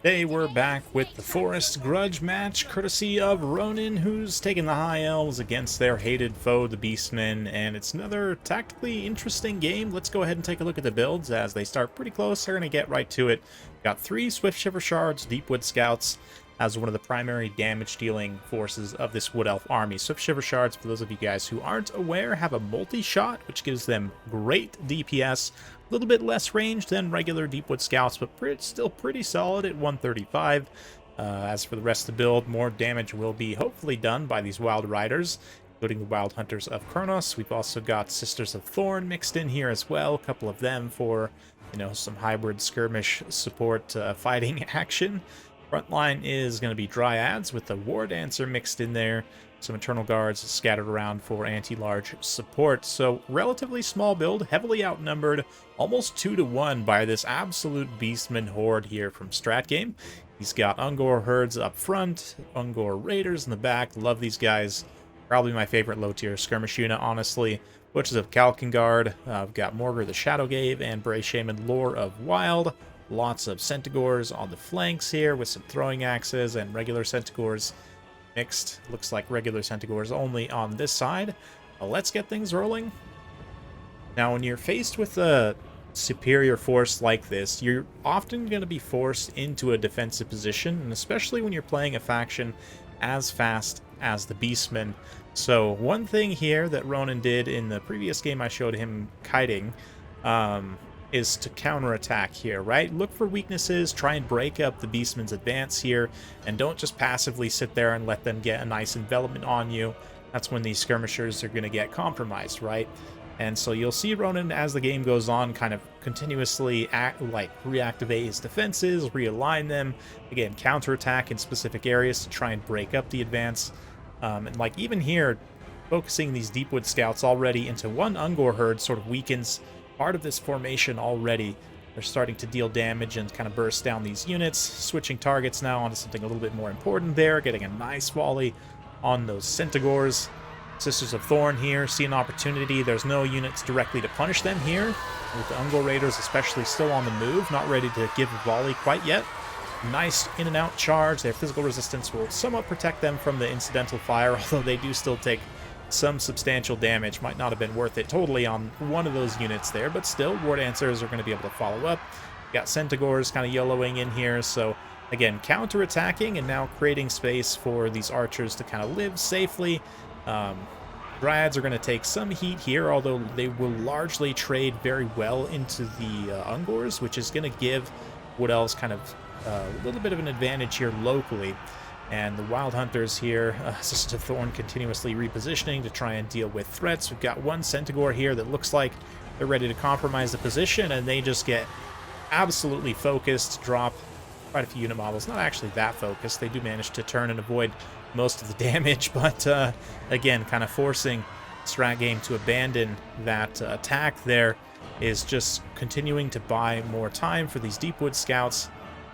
Today we're back with the Forest Grudge match, courtesy of Ronin, who's taking the High Elves against their hated foe, the Beastmen, and it's another tactically interesting game. Let's go ahead and take a look at the builds as they start pretty close. They're going to get right to it. Got 3 Swift Shiver Shards, Deepwood Scouts, as one of the primary damage-dealing forces of this Wood Elf army. Swift Shiver Shards, for those of you guys who aren't aware, have a multi-shot, which gives them great DPS. A little bit less range than regular Deepwood Scouts, but still pretty solid at 135. As for the rest of the build, more damage will be hopefully done by these Wild Riders, including the Wild Hunters of Kurnos. We've also got Sisters of Thorn mixed in here as well, a couple of them for, some hybrid skirmish support fighting action. Frontline is going to be Dryads with the War Dancer mixed in there. Some Eternal Guards scattered around for anti-large support. So relatively small build, heavily outnumbered, almost 2-to-1 by this absolute Beastman horde here from Strat Game. He's got Ungor herds up front, Ungor raiders in the back. Love these guys. Probably my favorite low-tier skirmish unit, honestly. Butchers of Kalkengard. I've got Morgar the Shadowgave and Bray Shaman Lore of Wild. Lots of Centigors on the flanks here with some throwing axes and regular Centigors mixed. Looks like regular Centigors only on this side. Let's get things rolling. Now, when you're faced with a superior force like this, you're often going to be forced into a defensive position, and especially when you're playing a faction as fast as the Beastmen. So one thing here that Ronin did in the previous game I showed him kiting, is to counterattack here, right? Look for weaknesses, try and break up the Beastman's advance here, and don't just passively sit there and let them get a nice envelopment on you. That's when these skirmishers are going to get compromised, right? And so you'll see Ronin, as the game goes on, kind of continuously reactivate his defenses, realign them, again, counterattack in specific areas to try and break up the advance. And like even here, focusing these Deepwood Scouts already into one Ungor herd sort of weakens part of this formation already. They're starting to deal damage and kind of burst down these units, switching targets now onto something a little bit more important there, getting a nice volley on those Centigors. Sisters of Thorn here see an opportunity. There's no units directly to punish them here, with the Ungor Raiders especially still on the move, not ready to give a volley quite yet. Nice in and out charge. Their physical resistance will somewhat protect them from the incidental fire, although they do still take some substantial damage. Might not have been worth it totally on one of those units there, but still, War Dancers are going to be able to follow up. Got Centigors kind of YOLOing in here, so again, counter-attacking and now creating space for these archers to kind of live safely. Dryads are going to take some heat here, although they will largely trade very well into the Ungors, which is going to give Wood Elves kind of a little bit of an advantage here locally. And the Wild Hunters here, Sisters of Thorn continuously repositioning to try and deal with threats. We've got one Centigor here that looks like they're ready to compromise the position, and they just get absolutely focused, drop quite a few unit models. Not actually that focused. They do manage to turn and avoid most of the damage, but again, kind of forcing Strat Game to abandon that attack there is just continuing to buy more time for these Deepwood Scouts,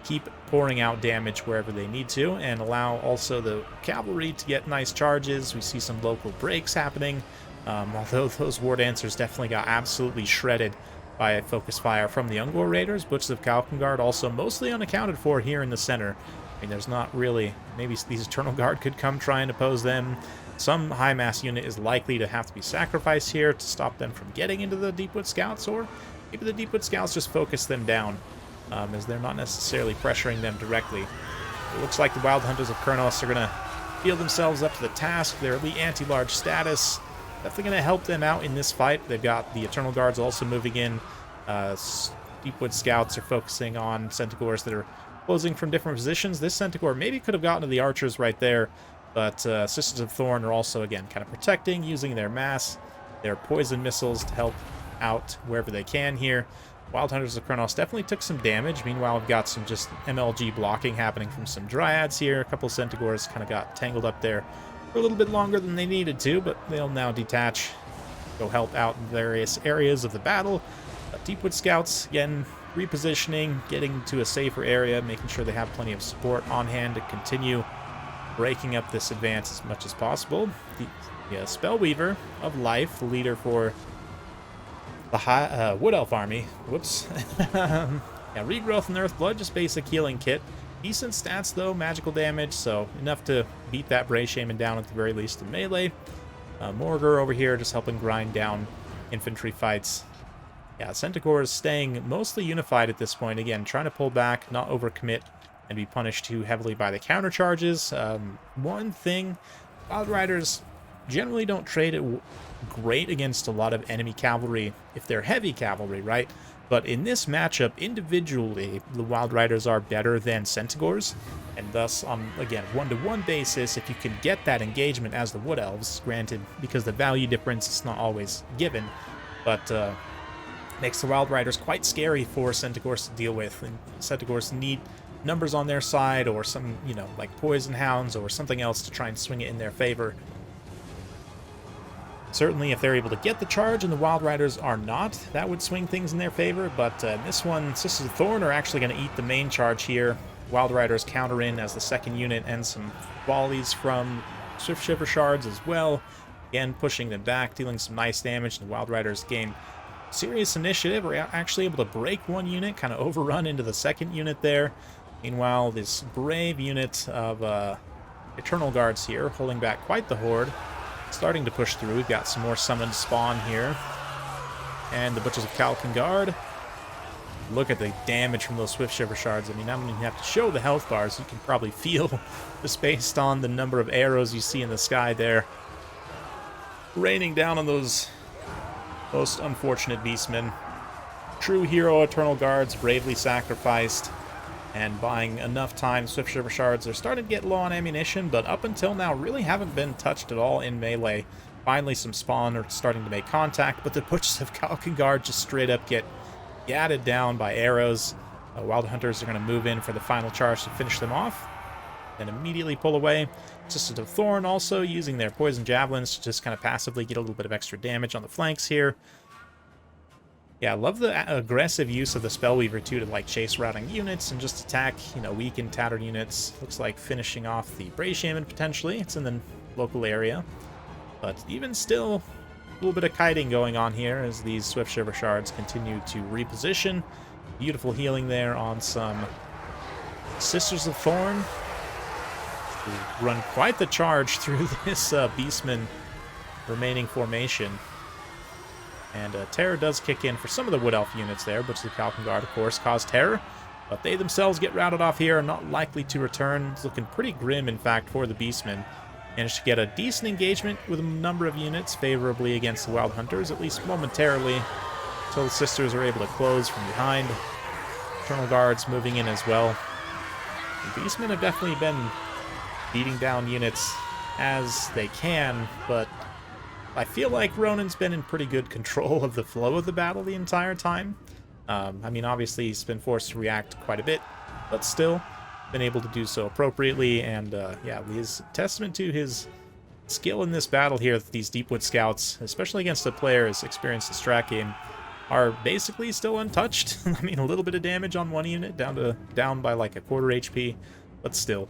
keep pouring out damage wherever they need to, and allow also the cavalry to get nice charges. We see some local breaks happening, although those War Dancers definitely got absolutely shredded by a focus fire from the Ungor Raiders. Butchers of Kalkengard also mostly unaccounted for here in the center. I mean, there's not really... Maybe these Eternal Guard could come try and oppose them. Some high mass unit is likely to have to be sacrificed here to stop them from getting into the Deepwood Scouts, or maybe the Deepwood Scouts just focus them down, as they're not necessarily pressuring them directly. It looks like the Wild Hunters of Kurnos are going to feel themselves up to the task. Their elite anti-large status definitely going to help them out in this fight. They've got the Eternal Guards also moving in. Deepwood Scouts are focusing on Centigors that are closing from different positions. This Centigor maybe could have gotten to the archers right there, but Sisters of Thorn are also, again, kind of protecting, using their mass, their poison missiles to help out wherever they can here. Wild Hunters of Kurnos definitely took some damage. Meanwhile, we've got some just MLG blocking happening from some Dryads here. A couple Centigors kind of got tangled up there for a little bit longer than they needed to, but they'll now detach, go help out in various areas of the battle. Deepwood Scouts, again, repositioning, getting to a safer area, making sure they have plenty of support on hand to continue breaking up this advance as much as possible. The Spellweaver of Life, the leader for the Wood Elf army. Whoops. Yeah, Regrowth and Earthblood, just basic healing kit. Decent stats, though, magical damage, so enough to beat that Bray Shaman down at the very least in melee. Morgar over here just helping grind down infantry fights. Yeah, Centaur is staying mostly unified at this point. Again, trying to pull back, not overcommit, and be punished too heavily by the counter charges. One thing, Wild Riders generally don't trade it great against a lot of enemy cavalry if they're heavy cavalry, right? But in this matchup, individually, the Wild Riders are better than Centaurs, and thus, on, again, one-to-one basis, if you can get that engagement as the Wood Elves, granted, because the value difference is not always given, but makes the Wild Riders quite scary for Centaurs to deal with, and Centaurs need numbers on their side, or some, you know, like Poison Hounds, or something else to try and swing it in their favor. Certainly, if they're able to get the charge and the Wild Riders are not, that would swing things in their favor, but in this one, Sisters of Thorn are actually going to eat the main charge here. Wild Riders counter in as the second unit, and some volleys from Swift Shiver Shards as well. Again, pushing them back, dealing some nice damage, and the Wild Riders gain serious initiative. Are actually able to break one unit, kind of overrun into the second unit there. Meanwhile, this brave unit of Eternal Guards here, holding back quite the horde. Starting to push through. We've got some more summoned spawn here. And the Butchers of Kalkengard. Look at the damage from those Swift Shiver Shards. I mean, I don't even have to show the health bars. You can probably feel just based on the number of arrows you see in the sky there. Raining down on those most unfortunate Beastmen. True hero Eternal Guards, bravely sacrificed. And buying enough time, Swift Shiver Shards are starting to get low on ammunition, but up until now really haven't been touched at all in melee. Finally, some spawn are starting to make contact, but the Butchers of Kalkengard just straight up get gatted down by arrows. Wild Hunters are going to move in for the final charge to finish them off, then immediately pull away. Sisters of Thorn also using their Poison Javelins to just kind of passively get a little bit of extra damage on the flanks here. Yeah, I love the aggressive use of the Spellweaver, too, to, like, chase routing units and just attack, you know, weak and tattered units. Looks like finishing off the Bray Shaman, potentially. It's in the local area. But even still, a little bit of kiting going on here as these Swift Shiver Shards continue to reposition. Beautiful healing there on some Sisters of Thorn, who run quite the charge through this Beastman remaining formation. And terror does kick in for some of the Wood Elf units there, which the Kalkengard, of course, cause terror. But they themselves get routed off here, not likely to return. It's looking pretty grim, in fact, for the Beastmen. Managed to get a decent engagement with a number of units favorably against the Wild Hunters, at least momentarily, until the Sisters are able to close from behind. Eternal Guards moving in as well. The Beastmen have definitely been beating down units as they can, but I feel like Ronin's been in pretty good control of the flow of the battle the entire time. I mean, obviously he's been forced to react quite a bit, but still been able to do so appropriately, and yeah, his testament to his skill in this battle here that these Deepwood Scouts, especially against a player as experienced as strat game, are basically still untouched. I mean, a little bit of damage on one unit, down by like a quarter HP, but still.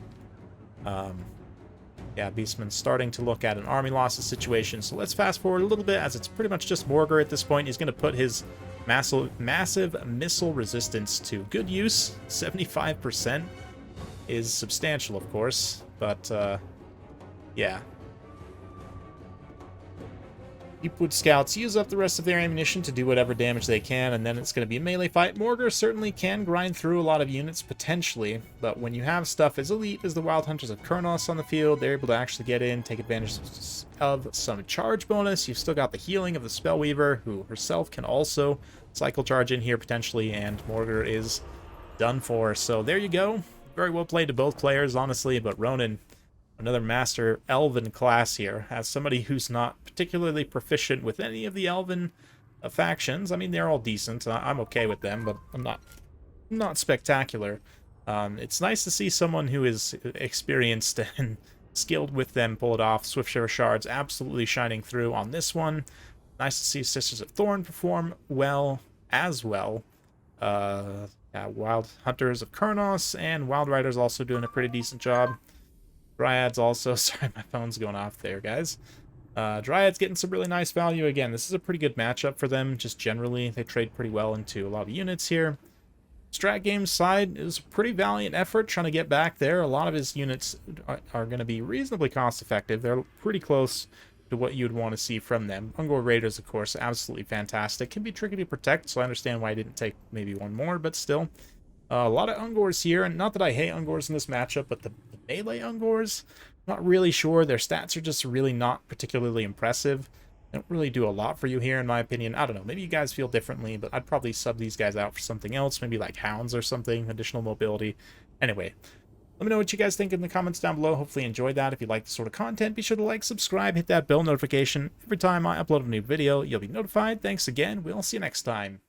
Yeah, Beastman's starting to look at an army losses situation, so let's fast forward a little bit, as it's pretty much just Morgar at this point. He's going to put his massive missile resistance to good use. 75% is substantial, of course, but yeah. Deepwood Scouts use up the rest of their ammunition to do whatever damage they can, and then it's going to be a melee fight. Morgar certainly can grind through a lot of units, potentially, but when you have stuff as elite as the Wild Hunters of Kurnos on the field, they're able to actually get in, take advantage of some charge bonus. You've still got the healing of the Spellweaver, who herself can also cycle charge in here, potentially, and Morgar is done for. So there you go. Very well played to both players, honestly, but Ronin, another master Elven class here, as somebody who's not particularly proficient with any of the Elven factions. I mean, they're all decent. I'm okay with them, but I'm not spectacular. It's nice to see someone who is experienced and skilled with them pull it off. Swift Shiver Shards absolutely shining through on this one. Nice to see Sisters of Thorn perform well as well. Wild Hunters of Kurnos and Wild Riders also doing a pretty decent job. Dryads also, sorry, my phone's going off there, guys. Dryads getting some really nice value. Again, this is a pretty good matchup for them, just generally. They trade pretty well into a lot of units here. Strat Games side is a pretty valiant effort trying to get back there. A lot of his units are going to be reasonably cost effective. They're pretty close to what you'd want to see from them. Ungor Raiders, of course, absolutely fantastic. Can be tricky to protect, so I understand why I didn't take maybe one more, but still. A lot of Ungors here, and not that I hate Ungors in this matchup, but the melee Ungors, not really sure. Their stats are just really not particularly impressive. They don't really do a lot for you here, in my opinion. I don't know, maybe you guys feel differently, but I'd probably sub these guys out for something else, maybe like Hounds or something, additional mobility. Anyway, let me know what you guys think in the comments down below. Hopefully you enjoyed that. If you like this sort of content, be sure to like, subscribe, hit that bell notification. Every time I upload a new video, you'll be notified. Thanks again. We'll see you next time.